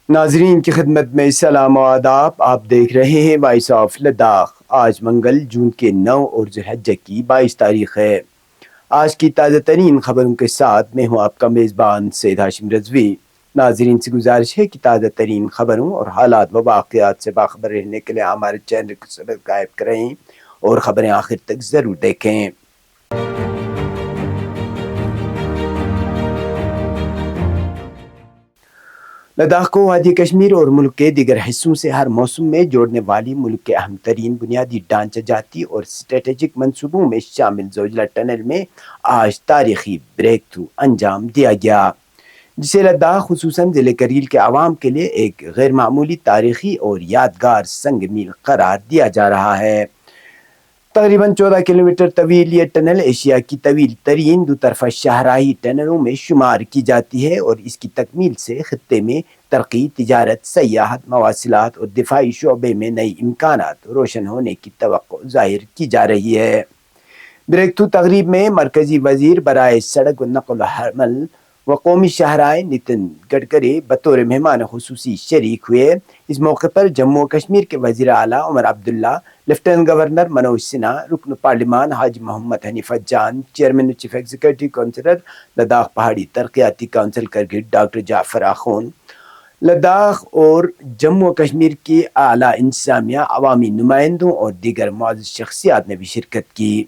ناظرین کی خدمت میں سلام و آداب. آپ دیکھ رہے ہیں وائس آف لداخ. آج منگل جون کے 9 اور ذوالحجہ کی 22 تاریخ ہے. آج کی تازہ ترین خبروں کے ساتھ میں ہوں آپ کا میزبان سید ہاشم رضوی. ناظرین سے گزارش ہے کہ تازہ ترین خبروں اور حالات و واقعات سے باخبر رہنے کے لیے ہمارے چینل کو سبسکرائب کریں اور خبریں آخر تک ضرور دیکھیں. لداخ کو وادی کشمیر اور ملک کے دیگر حصوں سے ہر موسم میں جوڑنے والی ملک کے اہم ترین بنیادی ڈھانچہ جاتی اور اسٹریٹجک منصوبوں میں شامل زوجلہ ٹنل میں آج تاریخی بریک تھرو انجام دیا گیا، جسے لداخ خصوصاً ضلع کرگل کے عوام کے لیے ایک غیر معمولی تاریخی اور یادگار سنگ میل قرار دیا جا رہا ہے. تقریباً 14 کلومیٹر طویل یہ ٹنل ایشیا کی طویل ترین دوطرفہ شاہراہی ٹنلوں میں شمار کی جاتی ہے اور اس کی تکمیل سے خطے میں ترقی، تجارت، سیاحت، مواصلات اور دفاعی شعبے میں نئی امکانات روشن ہونے کی توقع ظاہر کی جا رہی ہے. بریک تھرو تقریب میں مرکزی وزیر برائے سڑک و نقل و حمل و قومی شاہراہیں نتن گڈکری بطور مہمان خصوصی شریک ہوئے. اس موقع پر جموں و کشمیر کے وزیر اعلیٰ عمر عبداللہ، لیفٹیننٹ گورنر منوج سنہا، رکن پارلیمان Haji Mohammad Hanifa Jan, chairman chief executive councillor Ladakh پہاڑی ترقیاتی کونسل کرگل ڈاکٹر جعفر آخون، لداخ اور جموں و کشمیر کی اعلیٰ انتظامیہ، عوامی نمائندوں اور دیگر معزز شخصیات نے بھی شرکت کی.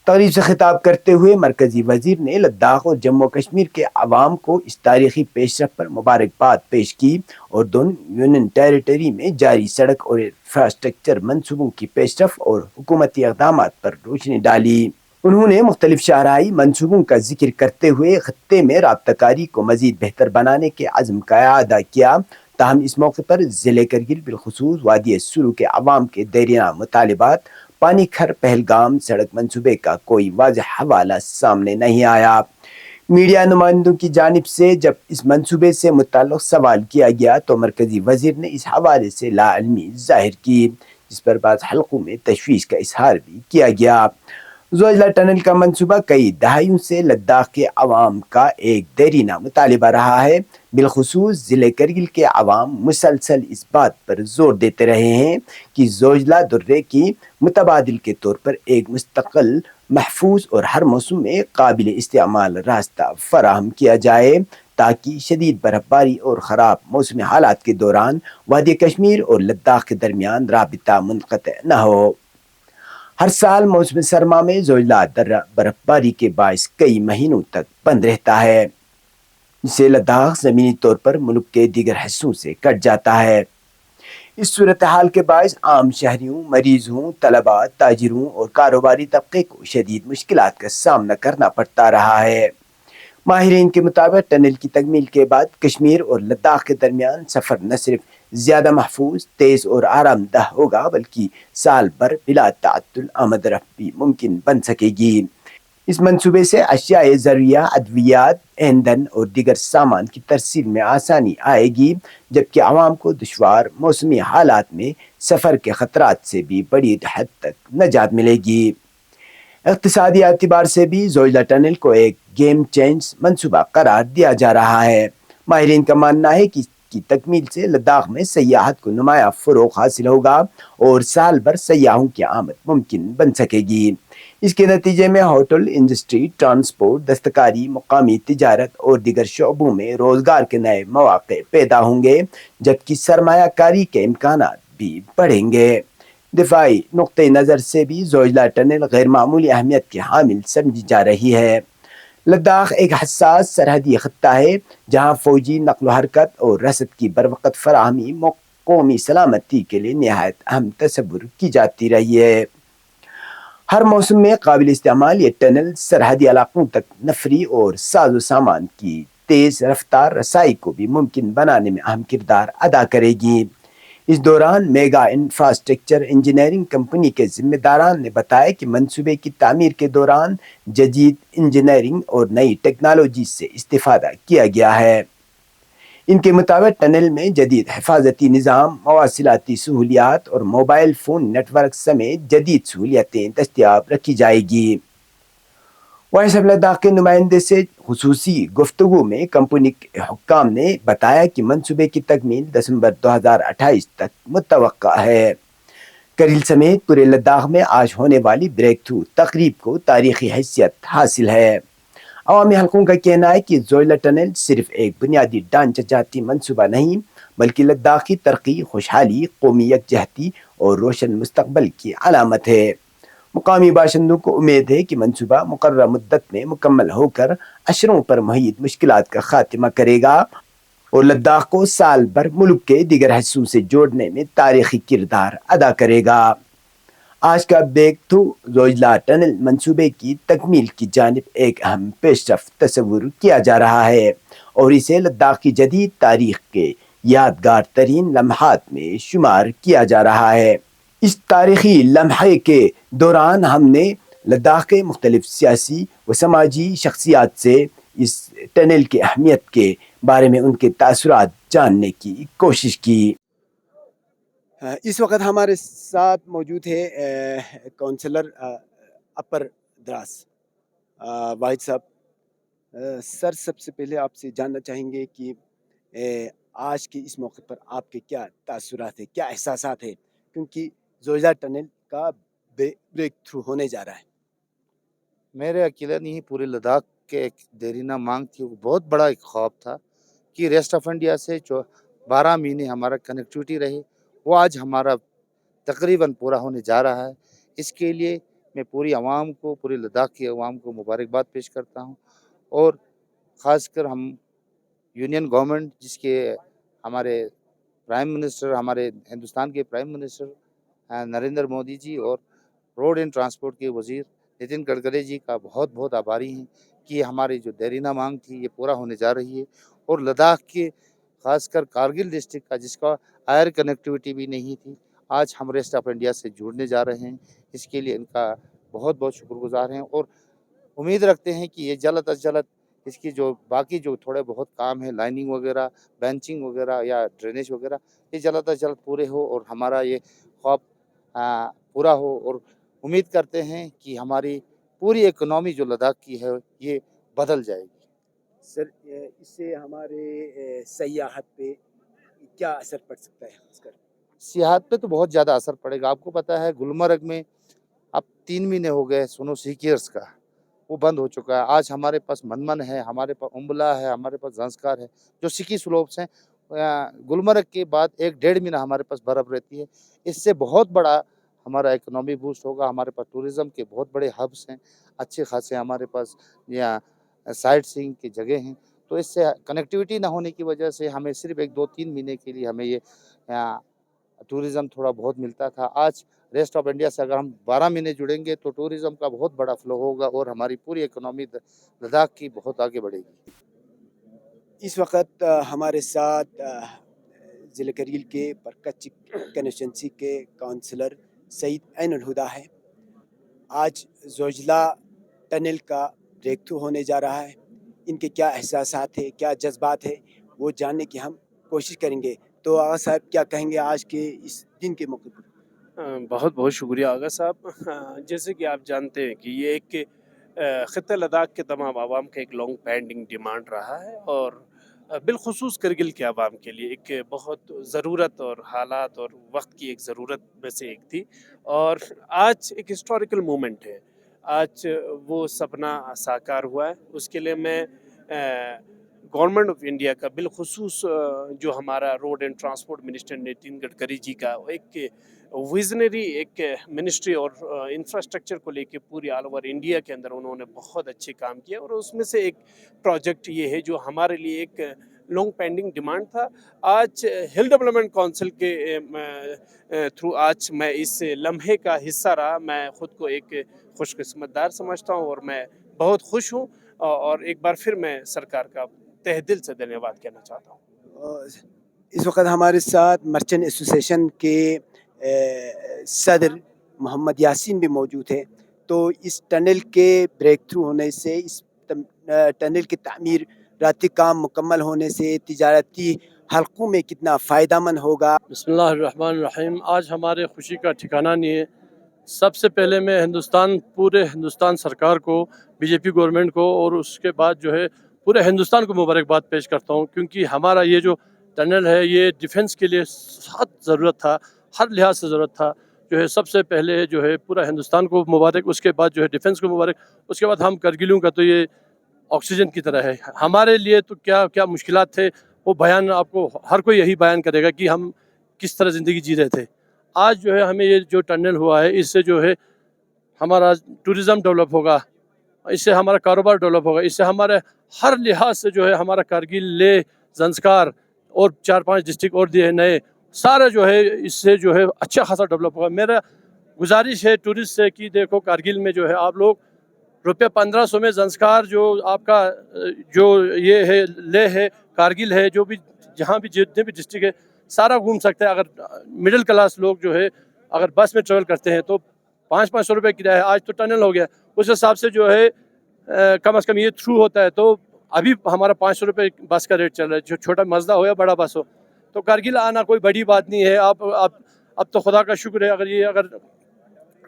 تقریب سے خطاب کرتے ہوئے مرکزی وزیر نے لداخ اور جموں و کشمیر کے عوام کو اس تاریخی پیش رفت پر مبارکباد پیش کی اور دونوں یونین ٹیریٹری میں جاری سڑک اور انفراسٹرکچر منصوبوں کی پیش رفت اور حکومتی اقدامات پر روشنی ڈالی. انہوں نے مختلف شاہراہی منصوبوں کا ذکر کرتے ہوئے خطے میں رابطہ کاری کو مزید بہتر بنانے کے عزم کا اعادہ کیا. تاہم اس موقع پر ضلع کرگل بالخصوص وادی سرو کے عوام کے دیرینہ مطالبات، پانی کھر پہلگام سڑک منصوبے کا کوئی واضح حوالہ سامنے نہیں آیا. میڈیا نمائندوں کی جانب سے جب اس منصوبے سے متعلق سوال کیا گیا تو مرکزی وزیر نے اس حوالے سے لا علمی ظاہر کی، جس پر بعض حلقوں میں تشویش کا اظہار بھی کیا گیا. زوجلہ ٹنل کا منصوبہ کئی دہائیوں سے لداخ کے عوام کا ایک دیرینہ مطالبہ رہا ہے. بالخصوص ضلع کرگل کے عوام مسلسل اس بات پر زور دیتے رہے ہیں کہ زوجلہ درے کی متبادل کے طور پر ایک مستقل، محفوظ اور ہر موسم میں قابل استعمال راستہ فراہم کیا جائے تاکہ شدید برف باری اور خراب موسمی حالات کے دوران وادی کشمیر اور لداخ کے درمیان رابطہ منقطع نہ ہو. ہر سال موسم سرما میں زوجلہ درہ برف باری کے باعث کئی مہینوں تک بند رہتا ہے، جسے لداخ زمینی طور پر ملک کے دیگر حصوں سے کٹ جاتا ہے. اس صورتحال کے باعث عام شہریوں، مریضوں، طلباء، تاجروں اور کاروباری طبقے کو شدید مشکلات کا سامنا کرنا پڑتا رہا ہے. ماہرین کے مطابق ٹنل کی تکمیل کے بعد کشمیر اور لداخ کے درمیان سفر نہ صرف زیادہ محفوظ، تیز اور آرام دہ ہوگا بلکہ سال بھر بلا تعطل آمد رفت بھی ممکن بن سکے گی. اس منصوبے سے اشیاء ضروریہ، ادویات، ایندھن اور دیگر سامان کی ترسیل میں آسانی آئے گی، جبکہ عوام کو دشوار موسمی حالات میں سفر کے خطرات سے بھی بڑی حد تک نجات ملے گی. اقتصادی اعتبار سے بھی زوجلہ ٹنل کو ایک گیم چینج منصوبہ قرار دیا جا رہا ہے. ماہرین کا ماننا ہے کہ اس کی تکمیل سے لداخ میں سیاحت کو نمایاں فروغ حاصل ہوگا اور سال بھر سیاحوں کی آمد ممکن بن سکے گی. اس کے نتیجے میں ہوٹل انڈسٹری، ٹرانسپورٹ، دستکاری، مقامی تجارت اور دیگر شعبوں میں روزگار کے نئے مواقع پیدا ہوں گے، جبکہ سرمایہ کاری کے امکانات بھی بڑھیں گے. دفاعی نقطۂ نظر سے بھی زوجلہ ٹنل غیر معمولی اہمیت کی حامل سمجھی جا رہی ہے. لداخ ایک حساس سرحدی خطہ ہے جہاں فوجی نقل و حرکت اور رسد کی بروقت فراہمی قومی سلامتی کے لیے نہایت اہم تصور کی جاتی رہی ہے. ہر موسم میں قابل استعمال یہ ٹنل سرحدی علاقوں تک نفری اور ساز و سامان کی تیز رفتار رسائی کو بھی ممکن بنانے میں اہم کردار ادا کرے گی. اس دوران میگا انفراسٹرکچر انجینئرنگ کمپنی کے ذمہ داران نے بتایا کہ منصوبے کی تعمیر کے دوران جدید انجینئرنگ اور نئی ٹیکنالوجی سے استفادہ کیا گیا ہے. ان کے مطابق ٹنل میں جدید حفاظتی نظام، مواصلاتی سہولیات اور موبائل فون نیٹ ورک سمیت جدید سہولیتیں دستیاب رکھی جائے گی. وائس لداخ کے نمائندے سے خصوصی گفتگو میں کمپنی کے حکام نے بتایا کہ منصوبے کی تکمیل دسمبر 2028 تک متوقع ہے۔ کریل سمیت پورے لداخ میں آج ہونے والی بریک تھرو تقریب کو تاریخی حیثیت حاصل ہے۔ عوامی حلقوں کا کہنا ہے کہ زوجلا ٹنل صرف ایک بنیادی ڈھانچہ جاتی منصوبہ نہیں بلکہ لداخ کی ترقی، خوشحالی، قومی یکجہتی اور روشن مستقبل کی علامت ہے۔ مقامی باشندوں کو امید ہے کہ منصوبہ مقررہ مدت میں مکمل ہو کر اشروں پر محیط مشکلات کا خاتمہ کرے گا اور لداخ کو سال بھر ملک کے دیگر حصوں سے جوڑنے میں تاریخی کردار ادا کرے گا۔ آج کا بریک تھرو زوجلا ٹنل منصوبے کی تکمیل کی جانب ایک اہم پیش رفت تصور کیا جا رہا ہے اور اسے لداخ کی جدید تاریخ کے یادگار ترین لمحات میں شمار کیا جا رہا ہے۔ اس تاریخی لمحے کے دوران ہم نے لداخ کے مختلف سیاسی و سماجی شخصیات سے اس ٹنل کی اہمیت کے بارے میں ان کے تاثرات جاننے کی کوشش کی۔ اس وقت ہمارے ساتھ موجود ہے کونسلر اپر دراس واحد صاحب۔ سر، سب سے پہلے آپ سے جاننا چاہیں گے کہ آج کے اس موقع پر آپ کے کیا تاثرات ہیں، کیا احساسات ہیں، کیونکہ زوجلا ٹنل کا بریک تھرو ہونے جا رہا ہے۔ میرے اکیلے نہیں، پورے لداخ کے ایک دیرینہ مانگ تھی، وہ بہت بڑا ایک خواب تھا کہ ریسٹ آف انڈیا سے جو 12 مہینے ہمارا کنیکٹیوٹی رہی، وہ آج ہمارا تقریباً پورا ہونے جا رہا ہے۔ اس کے لیے میں پوری عوام کو، پورے لداخ کی عوام کو مبارکباد پیش کرتا ہوں، اور خاص کر ہم یونین گورنمنٹ، جس کے ہمارے پرائم منسٹر، ہمارے ہندوستان کے پرائم منسٹر نریندر مودی جی، اور روڈ اینڈ ٹرانسپورٹ کے وزیر نتن گڈکری جی کا بہت بہت آبھاری ہیں کہ ہماری جو دیرینہ مانگ تھی یہ پورا ہونے جا رہی ہے۔ اور لداخ کے خاص کر کارگل ڈسٹرکٹ کا، جس کا ایئر کنیکٹیوٹی بھی نہیں تھی، آج ہم ریسٹ آف انڈیا سے جڑنے جا رہے ہیں۔ اس کے لیے ان کا بہت بہت شکر گزار ہیں، اور امید رکھتے ہیں کہ یہ جلد از جلد اس کی جو باقی جو تھوڑے بہت کام ہے، لائننگ وغیرہ، بینچنگ وغیرہ یا ڈرینیج وغیرہ، یہ جلد از جلد پورے ہو اور ہمارا یہ خواب پورا ہو۔ اور امید کرتے ہیں کہ ہماری پوری اکنامی جو لداخ کی ہے یہ بدل جائے گی۔ سر، اس سے ہمارے سیاحت پہ کیا اثر پڑ سکتا ہے؟ خاص کر سیاحت پہ تو بہت زیادہ اثر پڑے گا۔ آپ کو پتہ ہے گلمرگ میں اب 3 مہینے ہو گئے سنو سیکیئرس کا، وہ بند ہو چکا ہے۔ آج ہمارے پاس منمن ہے، ہمارے پاس امبلا ہے، ہمارے پاس زنسکار ہے، جو سکی سلوپس ہیں۔ گلمرگ کے بعد 1-1.5 مہینہ ہمارے پاس برف رہتی ہے۔ اس سے بہت بڑا ہمارا اکنامی بوسٹ ہوگا۔ ہمارے پاس ٹورزم کے بہت بڑے ہبس ہیں، اچھے خاصے ہمارے پاس یہاں سائٹ سینگ کی جگہ ہیں۔ تو اس سے کنیکٹیوٹی نہ ہونے کی وجہ سے ہمیں صرف 1-2-3 مہینے کے لیے ہمیں یہ ٹورزم تھوڑا بہت ملتا تھا۔ آج ریسٹ آف انڈیا سے اگر ہم 12 مہینے جڑیں گے تو ٹورزم کا بہت بڑا فلو ہوگا اور ہماری پوری اکنامی لداخ کی بہت آگے بڑھے گی۔ اس وقت ہمارے ساتھ ضلع کریل کے پرکچ کنسٹیچوئنسی کے کونسلر سعید عین الہدا ہے۔ آج زوجلا ٹنل کا بریک تھرو ہونے جا رہا ہے، ان کے کیا احساسات ہیں، کیا جذبات ہیں، وہ جاننے کی ہم کوشش کریں گے۔ تو آغا صاحب کیا کہیں گے آج کے اس دن کے موقع پر؟ بہت بہت شکریہ آغا صاحب۔ جیسے کہ آپ جانتے ہیں کہ یہ ایک خطہ لداخ کے تمام عوام کا ایک لانگ پینڈنگ ڈیمانڈ رہا ہے، اور بالخصوص کرگل کے عوام کے لیے ایک بہت ضرورت اور حالات اور وقت کی ایک ضرورت میں سے ایک تھی، اور آج ایک ہسٹوریکل مومنٹ ہے۔ آج وہ سپنا ساکار ہوا ہے۔ اس کے لیے میں گورنمنٹ آف انڈیا کا، بالخصوص جو ہمارا road and transport minister Nitin Gadkari ji کا ایک ویژنری ایک منسٹری اور انفراسٹرکچر کو لے کے پوری آل اوور انڈیا کے اندر انہوں نے بہت اچھے کام کیا، اور اس میں سے ایک پروجیکٹ یہ ہے جو ہمارے لیے ایک لانگ پینڈنگ ڈیمانڈ تھا۔ آج ہل ڈیولپمنٹ کونسل کے تھرو آج میں اس لمحے کا حصہ رہا۔ میں خود کو ایک خوش قسمت دار سمجھتا ہوں، اور میں بہت خوش ہوں، اور ایک بار پھر میں سرکار کا تہ دل سے دھنیہ واد کہنا چاہتا ہوں۔ اس وقت ہمارے ساتھ مرچنٹ ایسوسیشن کے صدر محمد یاسین بھی موجود ہے۔ تو اس ٹنل کے بریک تھرو ہونے سے، اس ٹنل کی تعمیراتی کام مکمل ہونے سے تجارتی حلقوں میں کتنا فائدہ مند ہوگا؟ بسم اللہ الرحمن الرحیم۔ آج ہمارے خوشی کا ٹھکانہ نہیں ہے سب سے پہلے میں پورے ہندوستان سرکار کو، بی جے پی گورنمنٹ کو، اور اس کے بعد جو ہے پورے ہندوستان کو مبارکباد پیش کرتا ہوں، کیونکہ ہمارا یہ جو ٹنل ہے یہ ڈیفنس کے لیے سخت ضرورت تھا، ہر لحاظ سے ضرورت تھا. جو ہے سب سے پہلے جو ہے پورا ہندوستان کو مبارک، اس کے بعد جو ہے ڈیفنس کو مبارک، اس کے بعد ہم کرگلوں کا تو یہ آکسیجن کی طرح ہے. ہمارے لیے تو کیا کیا مشکلات تھے وہ بیان آپ کو ہر کوئی یہی بیان کرے گا کہ ہم کس طرح زندگی جی رہے تھے. آج جو ہے ہمیں یہ جو ٹنل ہوا ہے اس سے جو ہے ہمارا ٹورزم ڈیولپ ہوگا، اس سے ہمارا کاروبار ڈیولپ ہوگا، اس سے ہمارے ہر لحاظ سے جو ہے ہمارا کارگل، لیہ، زنسکار اور 4-5 ڈسٹرکٹ اور دیے نئے سارا جو ہے اس سے جو ہے اچھا خاصا ڈیولپ ہوگا. میرا گزارش ہے ٹورسٹ سے کہ دیکھو کارگل میں جو ہے آپ لوگ ₹1500 میں زنسکار جو آپ کا جو یہ ہے لیہ ہے، کارگل ہے، جو بھی جہاں بھی جتنے بھی ڈسٹرکٹ ہے سارا گھوم سکتے ہیں. اگر مڈل کلاس لوگ جو ہے اگر بس میں ٹریول کرتے ہیں تو 500 روپے کرایہ ہے. آج تو ٹنل ہو گیا، اس حساب سے جو ہے کم از کم یہ تھرو ہوتا ہے تو ابھی ہمارا 500 روپے بس کا ریٹ چل رہا ہے، جو چھوٹا مزدہ ہو یا بڑا بس ہو. تو کارگل آنا کوئی بڑی بات نہیں ہے. اب تو خدا کا شکر ہے اگر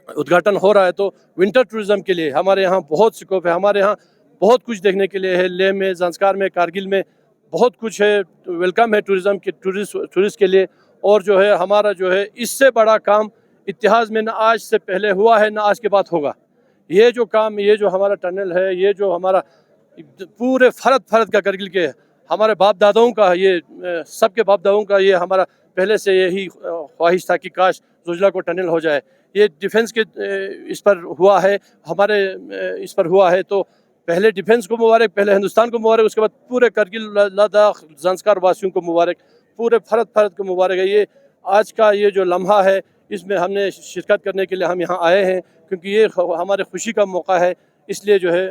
ادگھاٹن ہو رہا ہے تو ونٹر ٹورزم کے لیے ہمارے یہاں بہت سکوپ ہے. ہمارے یہاں بہت کچھ دیکھنے کے لیے ہے، لیہ میں، زنسکار میں، کارگل میں بہت کچھ ہے. ویلکم ہے ٹورزم کے ٹورسٹ کے لیے. اور جو ہے ہمارا جو ہے اس سے بڑا کام اتحاد میں نہ آج سے پہلے ہوا ہے نہ آج کے بعد ہوگا. یہ جو کام، یہ جو ہمارا ٹنل ہے، یہ جو ہمارا پورے فرد کا کارگل کے ہمارے باپ داداؤں کا، یہ سب کے باپ داداؤں کا یہ ہمارا پہلے سے یہی خواہش تھا کہ کاش زوجلا کو ٹنل ہو جائے. یہ ڈیفنس کے اس پر ہوا ہے، ہمارے اس پر ہوا ہے، تو پہلے ڈیفنس کو مبارک، پہلے ہندوستان کو مبارک، اس کے بعد پورے کارگل، لداخ، زنسکار واسیوں کو مبارک، پورے فرد کو مبارک ہے. یہ آج کا یہ جو لمحہ ہے اس میں ہم نے شرکت کرنے کے لیے ہم یہاں آئے ہیں، کیونکہ یہ ہمارے خوشی کا موقع ہے. اس لیے جو ہے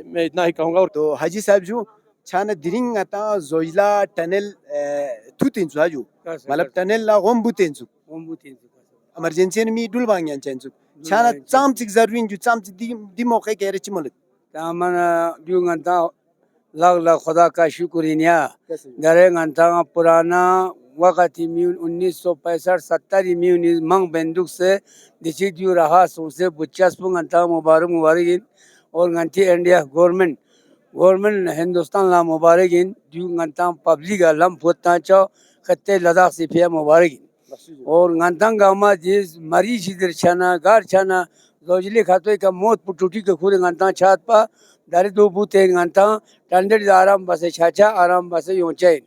میں اتنا ہی کہوں گا. تو حاجی صاحب جو چھانا درنگ اتا زوجلا ٹنل تو تینسو حاجو مطلب ٹنل لا غم بو تینسو ایمرجنسی می دول بانگیان چینسو چھانا چام چک ضروری جو چام چک دی موقع کے رچ ملک تامنا جو گنتا لگ خدا کا شکر انیا درے گنتا پرانا وقت میون 1965-70 میون منگ بندوق سے دچی جو رہا سو سے بچاس پو گنتا مبارک اور گنتی انڈیا گورنمنٹ ہندوستان لا مبارک جو گنتا پبلک لم پھوتا چو خطے لداخ سے پیا مبارک اور گنتا گاما جس مریض ادھر چھنا گار چھنا زوجلی خاتوی کا موت پٹوٹی کے خود گنتا چھات پا داری دو بوتے گنتا ٹنڈر آرام بسے چھاچا آرام بسے یونچائن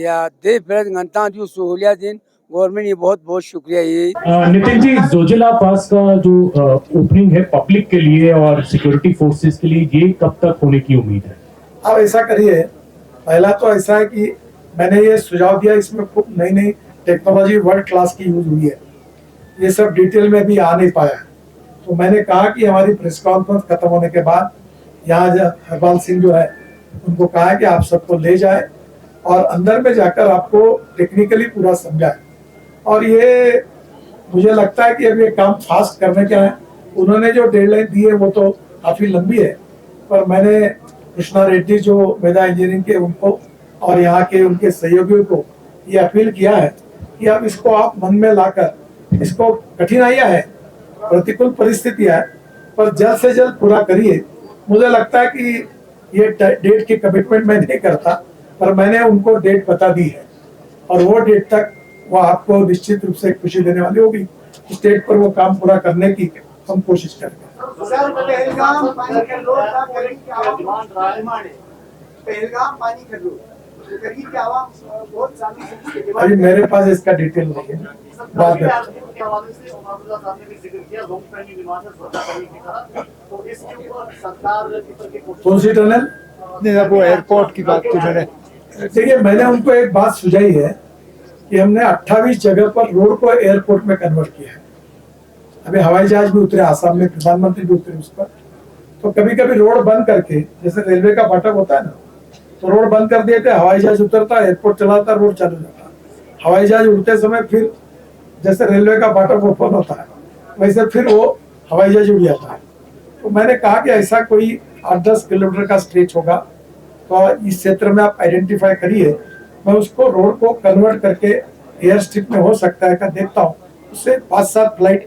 یا دے پھر گنتا جو سہولیات دین گورنمنٹ یہ بہت شکریہ. یہ نتن جی زوجلا پاس کا جو اوپننگ ہے پبلک کے لیے اور سیکورٹی فورسز کے لیے یہ کب تک ہونے کی امید ہے؟ آپ ایسا کریے، پہلا تو ایسا ہے کہ میں نے یہ سجھاؤ دیا، اس میں خوب نئی ٹیکنالوجی ورلڈ کلاس کی یوز ہوئی ہے. یہ سب ڈیٹیل میں بھی آ نہیں پایا، تو میں نے کہا کہ ہماری پریس کانفرنس ختم ہونے کے بعد یہاں ہرپال سنگھ جو ہے ان کو کہا کہ آپ سب کو لے جائے اور اندر میں جا کر آپ کو ٹیکنیکلی پورا سمجھائے. اور یہ مجھے لگتا ہے کہ اب یہ کام فاسٹ کرنے کا ہے. انہوں نے جو ڈیڈ لائن دی ہے وہ تو کافی لمبی ہے، پر میں نے کرشنا ریڈی جو میدا انجینئرنگ کے ان کو اور یہاں کے ان کے سہیوگیوں کو یہ اپیل کیا ہے کہ اب اس کو آپ من میں لا کر، اس کو کٹھنائیاں ہیں، پرتیکول پرستھتیاں ہیں، پر جلد سے جلد پورا کریے. مجھے لگتا ہے کہ یہ ڈیٹ کی کمٹمنٹ میں نہیں کرتا، پر میں نے ان کو ڈیٹ بتا دی ہے اور وہ ڈیٹ تک وہ آپ کو نشچت روپ سے خوشی دینے والی ہوگی. اس ڈیٹ پر وہ کام پورا کرنے کی ہم کوشش کریں گے. ابھی میرے پاس اس کا ڈیٹیل نہیں ہے. کون سی ٹنل؟ وہ ایئرپورٹ کی بات کی میں نے. دیکھیے میں نے ان کو ایک بات سجائی ہے کہ ہم نے 28 جگہ پر روڈ کو ایئرپورٹ میں کنورٹ کیا ہے. ابھی ہوائی جہاز بھی اترے آسام میں، پردھان منتری بھی اترے اس پر. تو کبھی کبھی روڈ بند کر کے، جیسے ریلوے کا پھاٹک ہوتا ہے نا، تو روڈ بند کر دیتے، ہوائی جہاز اترتا، ایئرپورٹ چلاتا، روڈ چالو جاتا. ہوائی جہاز اڑتے سمے پھر جیسے ریلوے کا پھاٹک اوپن ہوتا ہے ویسے پھر وہ ہوائی جہاز اڑ جاتا ہے. تو میں نے کہا کہ ایسا کوئی 8-10 کلومیٹر کا اسٹریچ ہوگا تو اس چھیتر میں آپ آئیڈینٹیفائی کریے، میں اس کو روڈ کو کنورٹ کر کے ایئر اسٹرپ میں ہو سکتا ہے کہ دیکھتا ہوں. اس سے 5-7 flight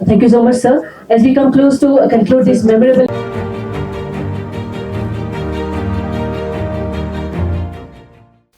Thank you so much, sir. As we come close to conclude this memorable.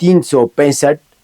365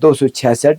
266,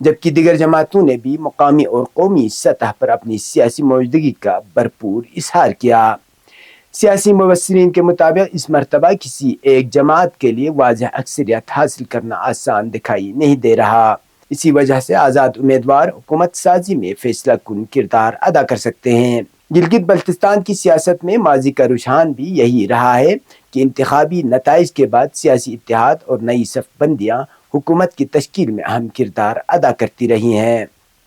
جبکہ دیگر جماعتوں نے بھی مقامی اور قومی سطح پر اپنی سیاسی موجودگی کا بھرپور اظہار کیا۔ سیاسی مبصرین کے مطابق اس مرتبہ کسی ایک جماعت کے لیے واضح اکثریت حاصل کرنا آسان دکھائی نہیں دے رہا۔ اسی وجہ سے آزاد امیدوار حکومت سازی میں فیصلہ کن کردار ادا کر سکتے ہیں۔ گلگت بلتستان کی سیاست میں ماضی کا رجحان بھی یہی رہا ہے کہ انتخابی نتائج کے بعد سیاسی اتحاد اور نئی صف بندیاں حکومت کی تشکیل میں اہم کردار ادا کرتی رہی ہیں۔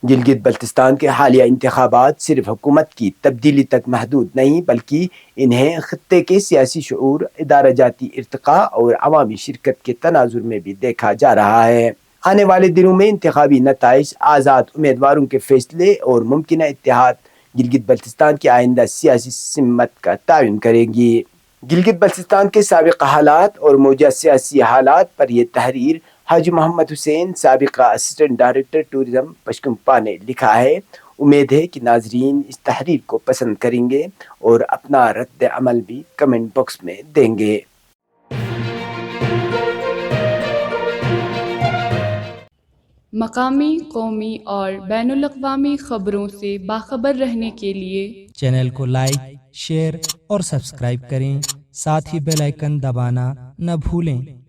گلگت بلتستان کے حالیہ انتخابات صرف حکومت کی تبدیلی تک محدود نہیں بلکہ انہیں خطے کے سیاسی شعور، ادارہ جاتی ارتقاء اور عوامی شرکت کے تناظر میں بھی دیکھا جا رہا ہے۔ آنے والے دنوں میں انتخابی نتائج، آزاد امیدواروں کے فیصلے اور ممکنہ اتحاد گلگت بلتستان کی آئندہ سیاسی سمت کا تعین کریں گی۔ گلگت بلتستان کے سابق حالات اور موجودہ سیاسی حالات پر یہ تحریر حاجی محمد حسین، سابقہ اسسٹنٹ ڈائریکٹر ٹورزم پشکمپا نے لکھا ہے۔ امید ہے کہ ناظرین اس تحریر کو پسند کریں گے اور اپنا رد عمل بھی کمنٹ باکس میں دیں گے۔ مقامی، قومی اور بین الاقوامی خبروں سے باخبر رہنے کے لیے چینل کو لائک، شیئر اور سبسکرائب کریں، ساتھ ہی بیل آئیکن دبانا نہ بھولیں۔